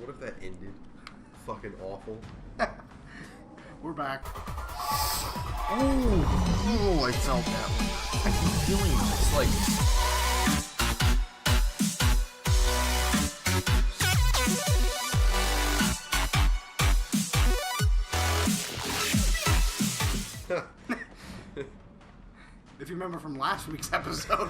What if that ended? Fucking awful. We're back. Oh, I felt that one. I keep feeling this, like... If you remember from last week's episode.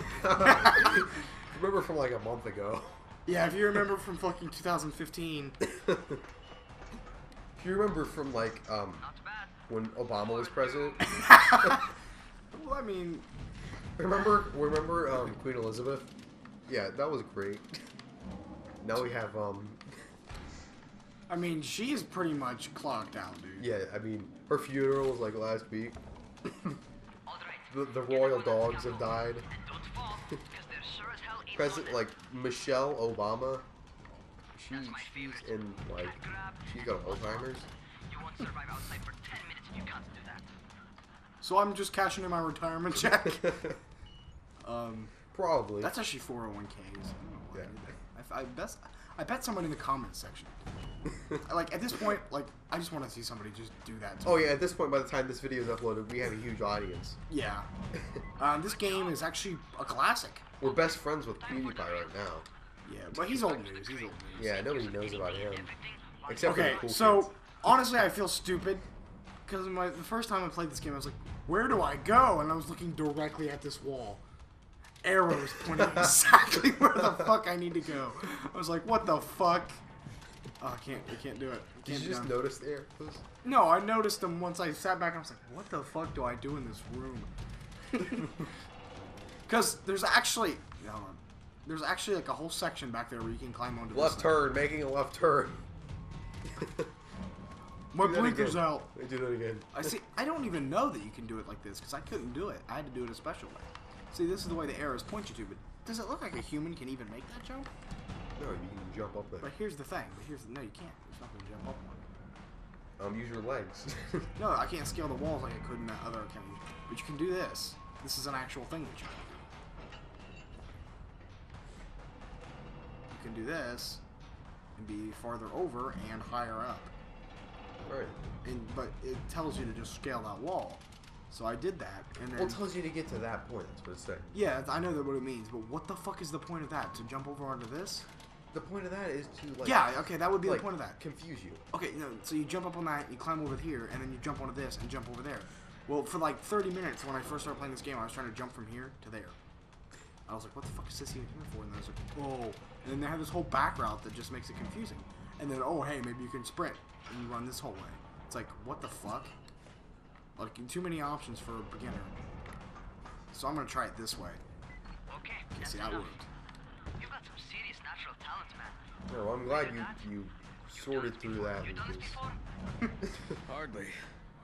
Remember from like a month ago. Yeah, if you remember from fucking 2015. If you remember from like, when Obama was president. Well, I mean... Remember Queen Elizabeth? Yeah, that was great. Now we have, I mean, she's pretty much clocked out, dude. yeah, I mean, her funeral was like last week. The royal dogs have died. President, like, Michelle Obama, she's in, like, she's got Alzheimer's. So I'm just cashing in my retirement check. Probably. That's actually 401ks. Yeah. I bet someone in the comments section. Like, at this point, like, I just want to see somebody just do that to Oh, me. yeah, at this point, by the time this video is uploaded, we have a huge audience. Yeah. This game is actually a classic. We're best friends with PewDiePie right now. Yeah, but he's old news. He's old news. Yeah, nobody knows about him. Except Okay, for the cool so, kids. honestly, I feel stupid. Because the first time I played this game, I was like, where do I go? And I was looking directly at this wall. Arrows pointing exactly where the fuck I need to go. I was like, what the fuck? Oh, I can't do it. Did you just notice the arrows? No, I noticed them once I sat back and I was like, what the fuck do I do in this room? Because there's actually like a whole section back there where you can climb onto Left turn, making a left turn. My blinker's out. Do that again. I don't even know that you can do it like this because I couldn't do it. I had to do it a special way. See, this is the way the arrows point you to, but does it look like a human can even make that jump? No, you can jump up there. But here's the thing. No, you can't. There's not going to jump up one. Use your legs. No, I can't scale the walls like I could in that other account. But you can do this. This is an actual thing that you can do. You can do this and be farther over and higher up. Right. But it tells you to just scale that wall. So I did that, and then... Well, it tells you to get to that point, that's what it's saying. Yeah, I know that what it means, but what the fuck is the point of that? To jump over onto this? The point of that is to, like... Yeah, okay, that would be like, the point of that. Confuse you. Okay, no, so you jump up on that, you climb over here, and then you jump onto this, and jump over there. Well, for like 30 minutes when I first started playing this game, I was trying to jump from here to there. I was like, what the fuck is this even here for? And then I was like, oh. And then they have this whole back route that just makes it confusing. And then, oh, hey, maybe you can sprint, and you run this whole way. It's like, what the fuck? Like, too many options for a beginner. So I'm gonna try it this way. Okay, See, that worked. You've got some serious natural talent, man. No, I'm glad you sorted through that. You done this before? Hardly.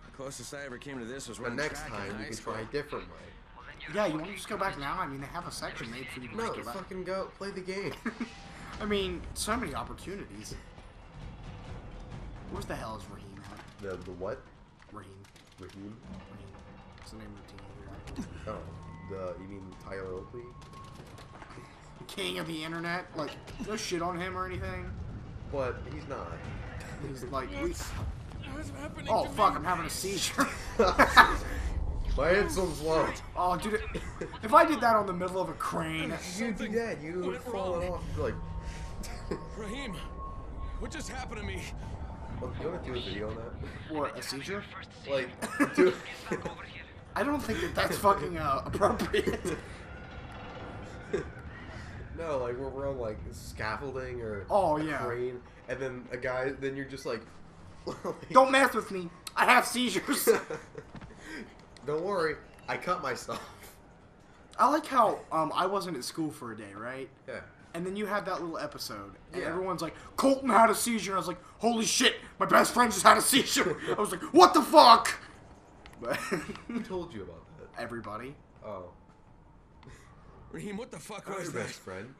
The closest I ever came to this was But running next track in time, you high can school. try a different way. Well, then you're Yeah, you want to just go back now? I mean, they have a section made for you to No, just go back. fucking go. Play the game. I mean, so many opportunities. Where's the hell is Raheem at? The what? Raheem. Raheem? Raheem. What's the name of the team here? Oh, you mean Tyler Oakley? King of the internet? Like, no shit on him or anything. But he's not. He's like, What's happening oh to fuck, me? I'm having a seizure. My insulin's low. Oh, dude, if I did that on the middle of a crane. You'd be dead. You would went fall wrong. off. You'd be like, Raheem, what just happened to me? well, you want to do a video on that? What, a seizure? Like, do back over here. I don't think that that's fucking appropriate. No, like we're on like scaffolding or Oh, a yeah. crane, and then a guy. Then you're just like, Don't mess with me. I have seizures. Don't worry, I cut myself. I like how I wasn't at school for a day, right? Yeah. And then you had that little episode, and Yeah. everyone's like, Colton had a seizure. I was like, holy shit, my best friend just had a seizure. I was like, what the fuck? But Who told you about that? everybody. Oh, Raheem, what the fuck I'm was your that? best friend.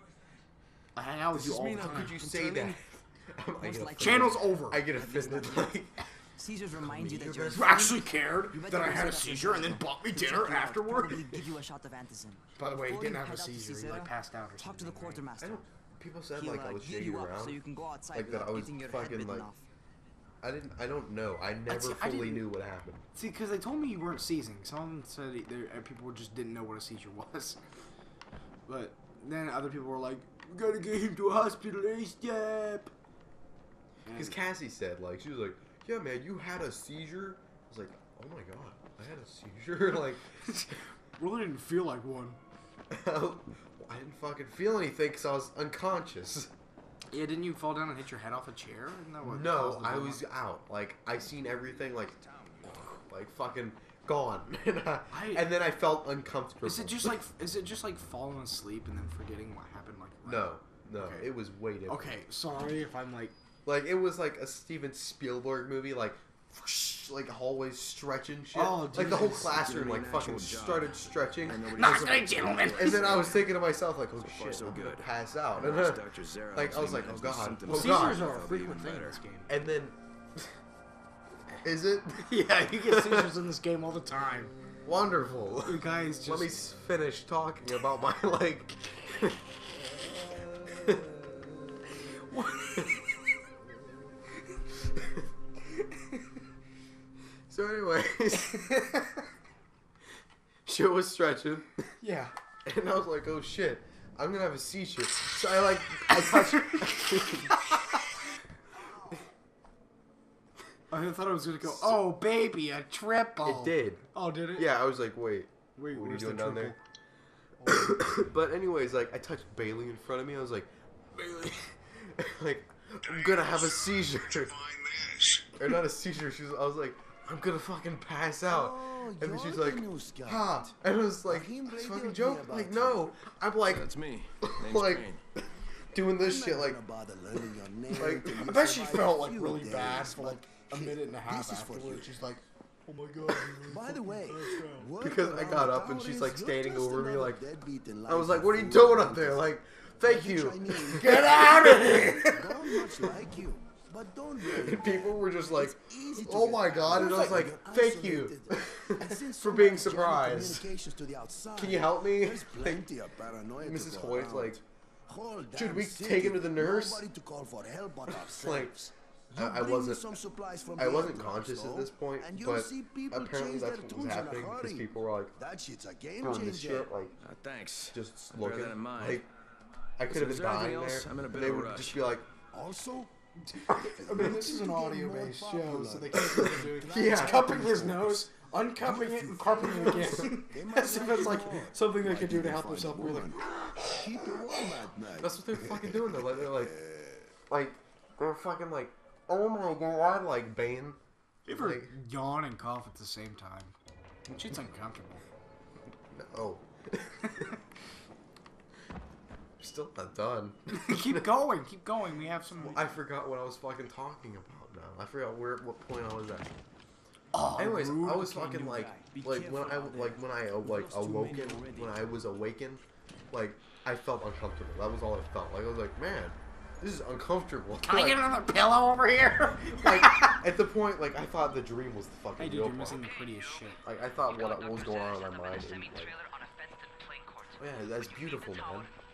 I hang out with Does you this all mean the how time. Could you say that? I get offended. Channel's over. I get offended. Like, Seizures remind you that your you're best You actually cared that I had a seizure and then bought me dinner afterward? Probably give you a shot of antizin. By the way, he Before didn't you have a head out to seizure. He Seizure, like passed out or Talk to something. the quartermaster. people said He'll like I was heal shaking you up around, so you can go outside like that without I was getting your head fucking bitten like. off. I don't know. I never I fully didn't- knew what happened. See, because they told me you weren't seizing. Someone said people just didn't know what a seizure was. But then other people were like, "We gotta get him to a hospital ASAP." Because Cassie said like she was like, "Yeah, man, you had a seizure." I was like, "Oh my god, I had a seizure!" Like, Really didn't feel like one. I didn't fucking feel anything because I was unconscious. Yeah, didn't you fall down and hit your head off a chair? Isn't that what No, caused the I bone? was out. Like I seen everything like fucking gone, and then I felt uncomfortable. Is it just like falling asleep and then forgetting what happened? Like No, Okay. it was way different. Okay, sorry if I'm like. Like it was like a Steven Spielberg movie, like whoosh, like hallways stretching shit. Oh, like the whole Jesus. classroom Doing like an fucking actual job. started stretching. Not today, gentlemen. And then I was thinking to myself like, oh far, shit, so I'm gonna good. pass out. And Unless then, Dr. Zara like I was like, helps oh me god, manage oh the god. Seizures are a That'll be frequent even thing in better. this game. And then, is it Yeah, you get seizures in this game all the time. wonderful? You guys just. Let me finish talking about my like. So anyways, shit was stretching, Yeah. and I was like, oh shit, I'm gonna have a seizure. So I touched. I thought I was gonna go. Oh, baby, a triple. It did. Oh, did it? Yeah, I was like, wait, Wait, what are you where's doing the down there? triple? But anyways, like I touched Bailey in front of me. I was like, Bailey, like I'm gonna have a seizure, or not a seizure. I was like, I'm gonna fucking pass out. And then she's like, ha. And I was like, it's a fucking joke. Like, no. I'm like, That's me. Name's like, Crane. doing this shit. Like, I bet she felt like really bad for like a minute and a half afterwards. She's like, oh my god. By the way, because I got up and she's like standing over me. Like, I was like, what are you doing up there? Like, thank you. Get out of here. much like you, but don't worry. And people were just like, Easy to oh get my out. god. And I was You're like, thank you isolated. And since for so being much journey surprised. communications to the outside, Can you help me? there's plenty of paranoia to Mrs. go Hoyt's around. like, Whole should damn we city, take him to the nurse? Nobody to call for help but Like, ourselves. I You bring me wasn't. some supplies from I the wasn't airdrop, conscious at so, this point, and you'll but see people apparently change that's their what was tunes in a happening because hurry. people were like That shit's a game doing this changer. shit, like Thanks. just Bear looking. that in mind. Like I could have Is been there anything dying else? there. I'm in a bit and they of a would rush. just be like, Also, I mean, this is an audio-based show, so they can't see what they're doing. Yeah. He's cupping his nose, uncupping it, and cupping it again. As if it's like something they could do to help themselves breathing. keep it warm at night. that's what they're fucking doing though. Like they're fucking like, oh my god, like Bane. You ever Like, yawn and cough at the same time? Shit's uncomfortable. no. Still not done. Keep going. We have some. I forgot what I was fucking talking about now. I forgot what point I was at. Oh, Anyways, rude. I was Okay, fucking new like, guy. Be when I careful out there. when I lost too many awoken, already. when I was awakened, like I felt uncomfortable. That was all I felt. Like I was like, man, this is uncomfortable. Can I Like, get another pillow over here? like at the point, like I thought the dream was the fucking Hey, dude, real you're missing part. the prettiest shit. Like I thought what was going on in my mind, and like, Semi-trailer on a fenced playing court. oh, yeah, that's beautiful, man.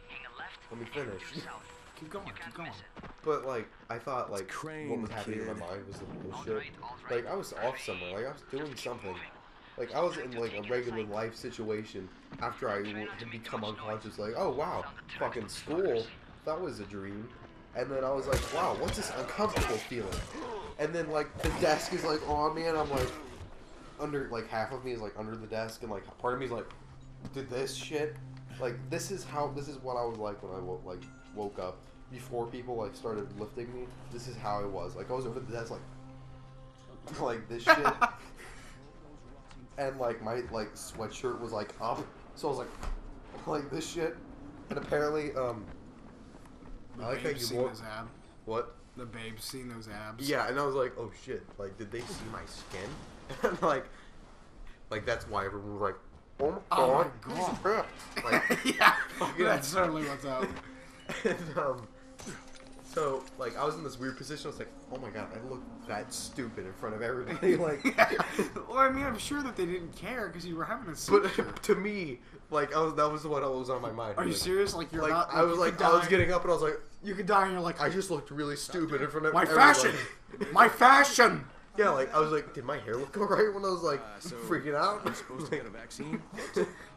Hang a left, Let me and finish. south. Keep going. You can't Keep going. miss it. But like I thought, like Crane, what was happening in my kid. mind was the bullshit. Alright, alright. Like I was off somewhere. Like I was doing something. Like I was in like a regular life situation after I had become unconscious. Like, oh wow, fucking school. That was a dream. And then I was like, wow, what's this uncomfortable feeling? And then like the desk is like on me, and I'm like under, like half of me is like under the desk, and like part of me is like, did this shit? Like this is what I was like when I woke up. Before people like started lifting me, this is how I was. Like I was over the desk like this shit. And like my like sweatshirt was like up, so I was like this shit. And apparently, I like how you seen woke. those abs. What? The babe's seen those abs. Yeah, and I was like, oh shit! Like, did they see my skin? And like that's why everyone was like, oh my Oh god, my he's God. ripped. Like, yeah, fucking- that's certainly what's up. and, So, like, I was in this weird position. I was like, oh my god, I look that stupid in front of everybody. Like, well, I mean, I'm sure that they didn't care because you were having a seizure. but to me, like, that was what was on my mind. Are you like, serious? Like, you're like, not. I was like, I was getting up and I was like, You could die and you're like, I just looked really stupid in front of my everybody. fashion! My fashion! Yeah, like, I was like, did my hair look alright when I was, like, So freaking out? I'm supposed to get a vaccine?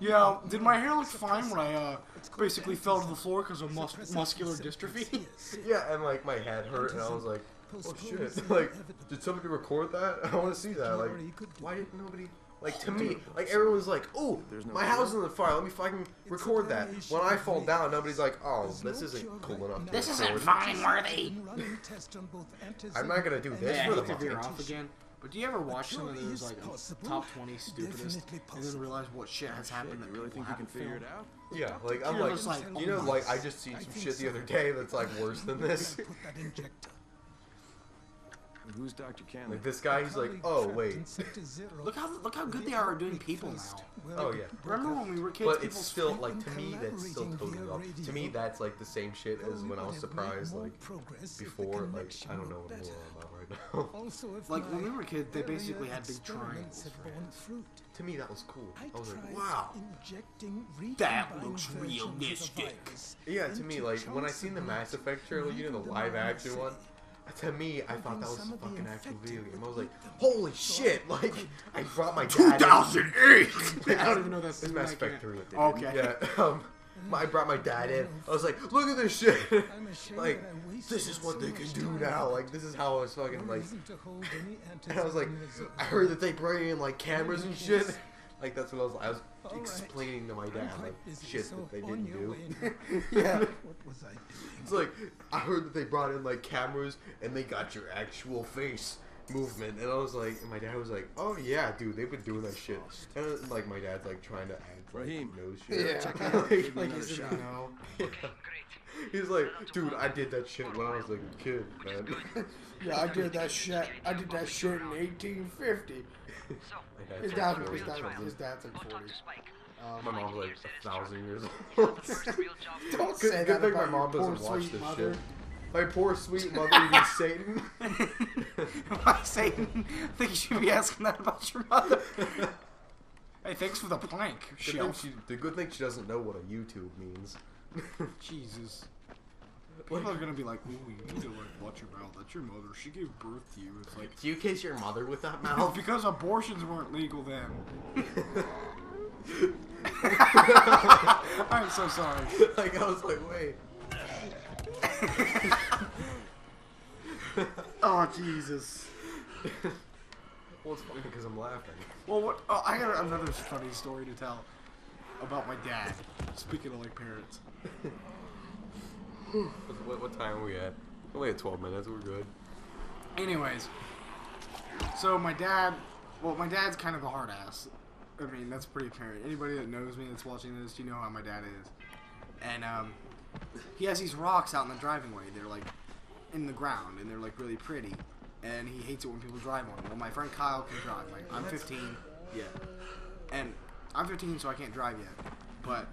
Yeah, did my hair look fine when I basically fell to the floor because of muscular dystrophy? Yeah, and, like, my head hurt, and I was like, oh, shit. Like, did somebody record that? I want to see that. Like, why didn't nobody... Like, to me, like, everyone's like, oh, my house is on the fire. Let me fucking record that. When I fall down, nobody's like, oh, this isn't cool enough to This record. isn't fine worthy! I'm not going to do this Yeah, I for the hate to veer fucking... off again. But do you ever watch some of those, like, top 20 stupidest, and then realize what shit has happened that You really people think you can haven't figure it filmed? out? Yeah, like, I'm You're like, just like, you know, like, I just seen some shit the other day that's, like, worse than this. And who's Dr. Canley? Like, this guy, he's like, oh, wait. Look how good they are at doing people now. Oh, yeah. Remember when we were kids? But it's people still, like, to me, that's still totally off. To me, that's, like, the same shit as when I was surprised, like, before, like, I don't know what I'm about right now. Like, when we were kids, they basically had big triangles for heads. To me, that was cool. I was like, wow. That looks realistic. Yeah, to me, like, when I seen the Mass Effect trailer, you know, the live-action one, to me, I thought that was a fucking actual video game. I was like, holy shit, like, I brought my dad 2008! I don't even know that's It's Mass Effect 3. Okay. Yeah, I brought my dad in. I was like, look at this shit. Like, this is what they can do now. Like, this is how I was fucking, like... And I was like, I heard that they bring in, like, cameras and shit. Like, that's what I was explaining to my dad, like, shit that they didn't do. Yeah. It's like, I heard that they brought in, like, cameras and they got your actual face movement. And I was like, and my dad was like, oh yeah, dude, they've been doing that shit. And, like, my dad's, like, trying to act like he knows shit. Yeah. Like, he's in the know. Yeah. He's like, dude, I did that shit when I was like a kid, man. Yeah, I did that shit. I did that shit in 1850. His dad's like 40. My mom's like 1,000 years old. Don't say Good that thing my about mom your doesn't poor watch sweet this mother. shit. My poor sweet mother, even Satan. Why Satan? I think you should be asking that about your mother. Hey, thanks for the plank, Shelf. The good thing she doesn't know what a YouTube means. Jesus. People are gonna be like, ooh, you need to like watch your mouth. That's your mother. She gave birth to you. It's like, Do you kiss your mother with that no, mouth? because abortions weren't legal then. I'm so sorry. Like, I was like, wait. Oh Jesus. Well, it's funny because I'm laughing. Well, what? Oh, I got another funny story to tell about my dad. Speaking of like parents. What time are we at? Only at 12 minutes. We're good. Anyways, so my dad's kind of a hard ass. I mean, that's pretty apparent. Anybody that knows me that's watching this, you know how my dad is. And he has these rocks out in the driveway. They're like in the ground, and they're like really pretty. And he hates it when people drive on them. Well, my friend Kyle can drive. Like, I'm 15. Yeah. And I'm 15, so I can't drive yet. But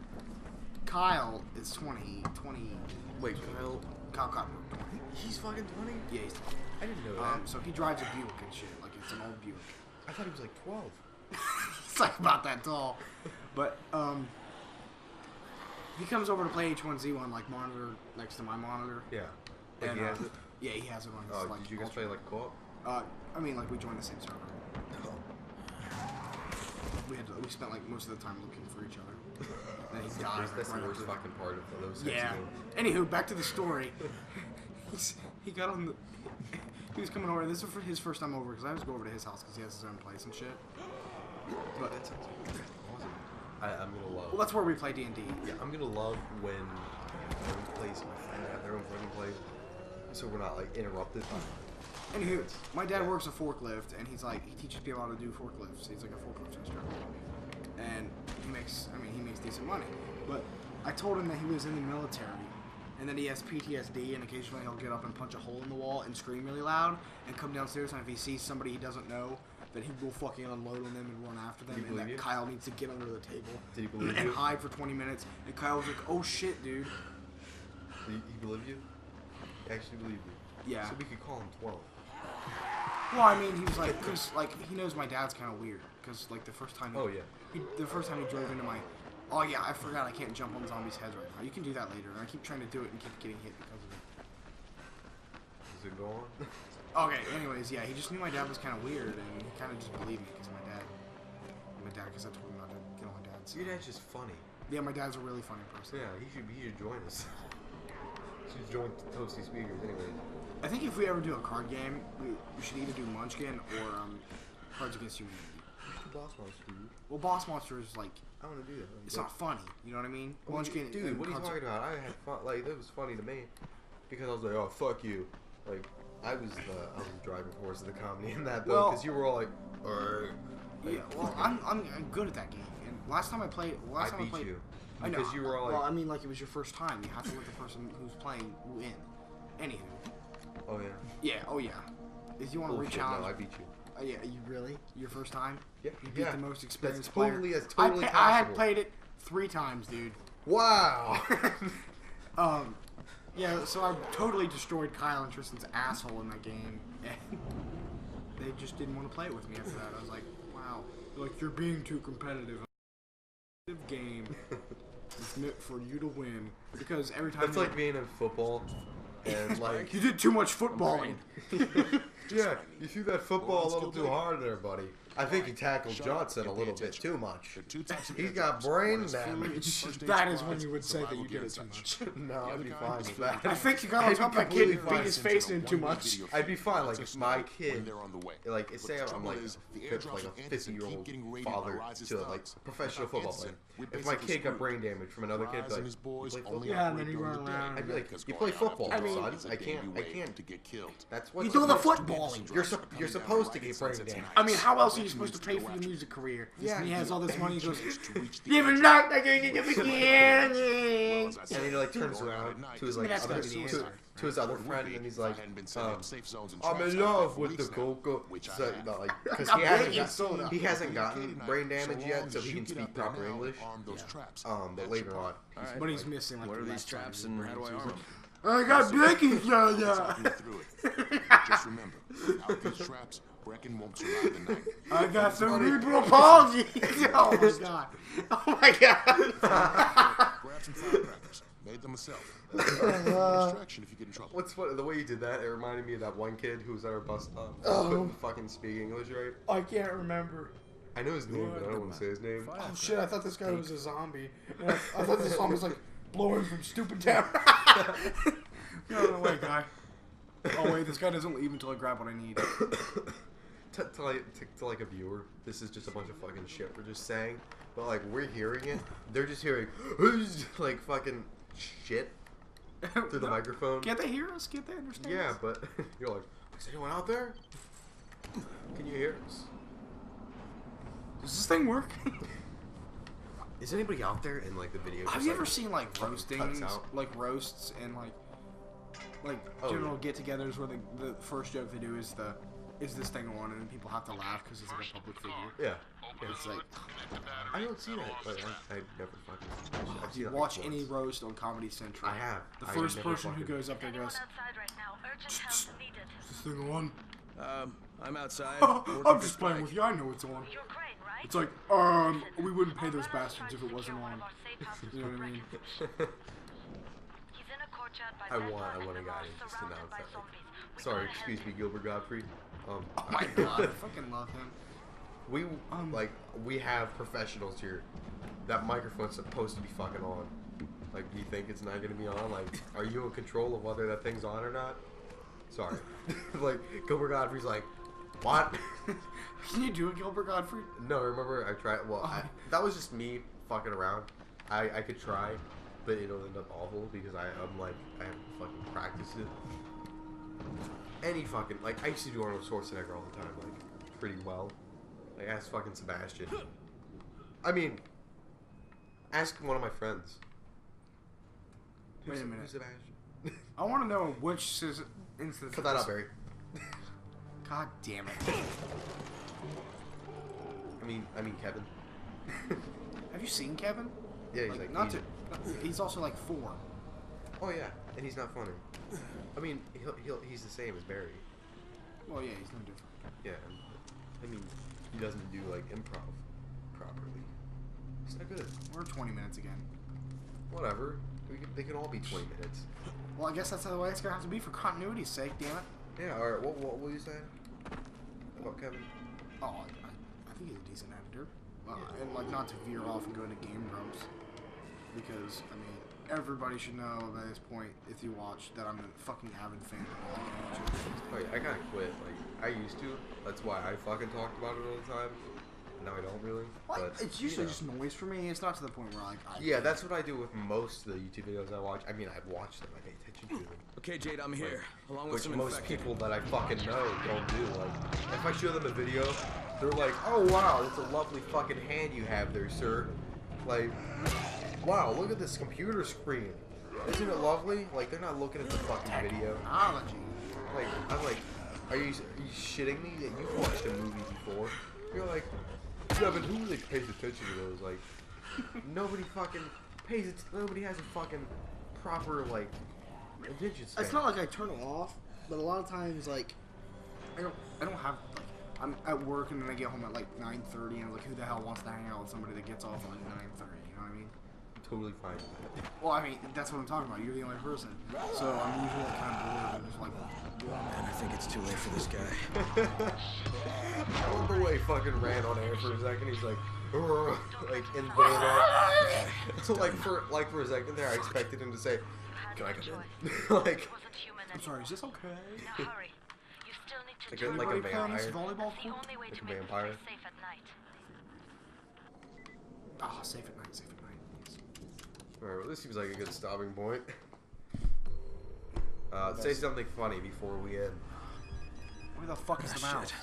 Kyle is 20. Wait, Kyle Cotton. 20. he's fucking 20? Yeah, he's 20. I didn't know that. So he drives a Buick and shit. Like, it's an old Buick. I thought he was like 12. It's like about that tall. But, he comes over to play H1Z1, like, monitor next to my monitor. Yeah. Like And, he has it? yeah, he has it on his, Oh, like, did you guys play like co-op? I mean, like, we joined the same server. Oh. We spent, like, most of the time looking for each other. Then he died. That's like, the right worst after. fucking part of those Yeah. games. Anywho, back to the story. He got on the... He was coming over. This was his first time over, because I always go over to his house, because he has his own place and shit. But That sounds awesome. I'm gonna love. well, that's where we play D&D. Yeah, I'm gonna love when my own place, my friend have their own fucking place, so we're not like interrupted. Anywho, my dad works a forklift, and he's like, he teaches people how to do forklifts. He's like a forklift instructor, and he makes decent money. But I told him that he was in the military, and that he has PTSD, and occasionally he'll get up and punch a hole in the wall and scream really loud, and come downstairs, and if he sees somebody he doesn't know, that he will fucking unload on them and run after them, and that Kyle needs to get under the table Did he believe and you? hide for 20 minutes. And Kyle was like, "Oh shit, dude." He believe you? actually believe you. Yeah. So we could call him 12. Well, I mean, he was like, cause like he knows my dad's kind of weird, cause like the first time. Oh yeah. The first time he drove into my. Oh yeah, I forgot I can't jump on zombies' heads right now. You can do that later, and I keep trying to do it and keep getting hit because of it. Is it going? Okay. Anyways, yeah, he just knew my dad was kind of weird, and he kind of just believed me because my dad, because I told him not to get on my dad's. Your dad's just funny. Yeah, my dad's a really funny person. Yeah, he should join us. He should join ToastySpeakers anyway. I think if we ever do a card game, we should either do Munchkin or Cards Against Humanity. Boss Monster, dude. Well, Boss Monster is like, I want to do that. it's not funny. You know what I mean? Munchkin, dude, and what are you Cards- talking about? I had fun. Like, that was funny to me because I was like, oh, fuck you. Like, I was the driving force of the comedy in that though, because you were all like, alright. Yeah, well, I'm good at that game. And last time I played, I beat you. I know. Because you were all like, well, I mean, like it was your first time. You have to let the person who's playing win. Anywho. oh yeah. Yeah. Oh yeah. If you want to Bullshit, re-challenge. no, I beat you. Yeah. You really? Your first time? Yeah. You beat the most experienced That's totally player. That's totally possible. I had played it 3 times, dude. Wow. Yeah. So I totally destroyed Kyle and Tristan's asshole in that game, and they just didn't want to play it with me after that. I was like, wow. They're like, you're being too competitive. Game. It's meant for you to win because every time. That's like being in football and like you did too much footballing. yeah, you threw that football a little too hard there, buddy. I think he tackled Johnson a little bit too much. He's got brain damage. That is when you would say that you did it too much. No, I'd be fine with that. I think you got on top of that kid and beat his face in too much. I'd be fine, like if my kid, like say I'm like a 50-year-old father to like a professional football player. If my kid got brain damage from another kid, like, you play football? Yeah, and then you run around. I'd be like, you play football, son. I can't. That's what You do the footballing. You're supposed to get brain damage. I mean, how else are you supposed to pay for your music career? Yeah, and he has all this money. He goes, "Even not going to begin." And he like turns around to his like to his other friend, and he's like, "I'm in love with the Coco." So, like, because he hasn't gotten brain damage yet, so he can speak proper English. But later on, But he's missing like What are the these last traps time. and how do I arm them? I got blinkies, yeah. Just remember, without these traps, Brecken won't survive the night. I got cerebral palsy. Oh my god. Oh my god. Grab some firecrackers. Made them myself. Distraction if you get in trouble. what's funny, the way you did that, it reminded me of that one kid who was at our bus stop. Couldn't fucking speak English right. I can't remember. I know his name, but I don't want to say his name. Oh shit, I thought this guy was a zombie. And I thought this song was like blowing from stupid town. Get out of the way, guy. Oh wait, this guy doesn't leave until I grab what I need. To like a viewer, this is just a bunch of fucking shit we're just saying. But like we're hearing it, they're just hearing like fucking shit through the microphone. Can't they hear us? Can't they understand Yeah, us? but you're like, is anyone out there? Can you hear us? Does this thing work? Is anybody out there in like the video? Have you ever seen like cuts roastings, out? like roasts and like general get-togethers where the first joke they do is this thing on and then people have to laugh because it's like a public figure. Yeah. It's like I don't see that. Like, I never fucking. I've seen you it, watch like, any once. roast on Comedy Central. I have. The I first never person who fucking- goes up there goes, outside right now. Urgent help needed. "Is this thing on?" I'm outside. I'm just playing with you. I know it's on. You're Crane, right? It's like, we wouldn't pay those bastards if it wasn't on. You know what I mean? He's in a courtyard by I that want door a and the guy mall's to just surrounded announce by that. zombies. We Sorry, gotta excuse me, Gilbert Godfrey. Oh my god, I fucking love him. We we have professionals here. That microphone's supposed to be fucking on. Like, do you think it's not gonna be on? Like, are you in control of whether that thing's on or not? Sorry. Like, Gilbert Godfrey's like, what? Can you do it, Gilbert Godfrey? No, remember I tried. Well, that was just me fucking around. I could try, but it'll end up awful because I'm like I haven't fucking practiced it. Any fucking like I used to do Arnold Schwarzenegger all the time, like pretty well. Like ask fucking Sebastian. I mean, ask one of my friends. Wait a minute. Who's Sebastian? I want to know which instance. Cut that out, Barry. God damn it. I mean Kevin. Have you seen Kevin? Yeah, he's Like, like not he- to. He's also like 4. Oh yeah, and he's not funny. I mean, he's the same as Barry. Well, yeah, he's no different. Yeah, I mean, he doesn't do like improv properly. He's not good. We're 20 minutes again. Whatever. They can all be 20 minutes. Well, I guess that's the way it's gonna have to be for continuity's sake, damn it. Yeah. All right. What were you saying about Kevin? Oh, I think he's a decent actor. And like not to veer off and go into game grumps, because I mean everybody should know by this point, if you watch, that I'm a fucking avid fan of all games. Oh yeah, I kind of quit. Like I used to. That's why I fucking talked about it all the time. Now I don't really. Like, But it's usually you know. just noise for me. It's not to the point where like Yeah, that's what I do with most of the YouTube videos I watch. I mean, I watch them. I pay attention to them. Okay, Jade, I'm here. Along with Which some most infected. people that I fucking know don't do. Like, if I show them a video, they're like, "Oh wow, that's a lovely fucking hand you have there, sir." Like, wow, look at this computer screen. Isn't it lovely? Like, they're not looking at the fucking video. technology. Like, I'm like, are you shitting me that you've watched a movie before? You're like, yeah, but who really pays attention to those? Like, nobody fucking pays it. Nobody has a fucking proper like attention span. It's not like I turn it off, but a lot of times like I don't have like I'm at work and then I get home at like 9:30 and I'm like, who the hell wants to hang out with somebody that gets off at like 9:30? You know what I mean? I'm totally fine with that. Well, I mean that's what I'm talking about. You're the only person, so I'm usually like, kind of bored and just like. And I think it's too late for this guy. I love the way he fucking ran on air for a second. He's like, "Urgh," like in bayonet. So like for a second there, I expected him to say, "Can I come in?" Like, It wasn't human I'm sorry, is anymore. this okay? Now hurry. You still need to Like do a- like a Everybody play on this vampire. volleyball That's the court? only way Like to a make this vampire. place safe at night. Ah, safe at night, safe at night. Yes. all right, well, this seems like a good stopping point. Say something funny before we end. Where the fuck is the mouse? Shit.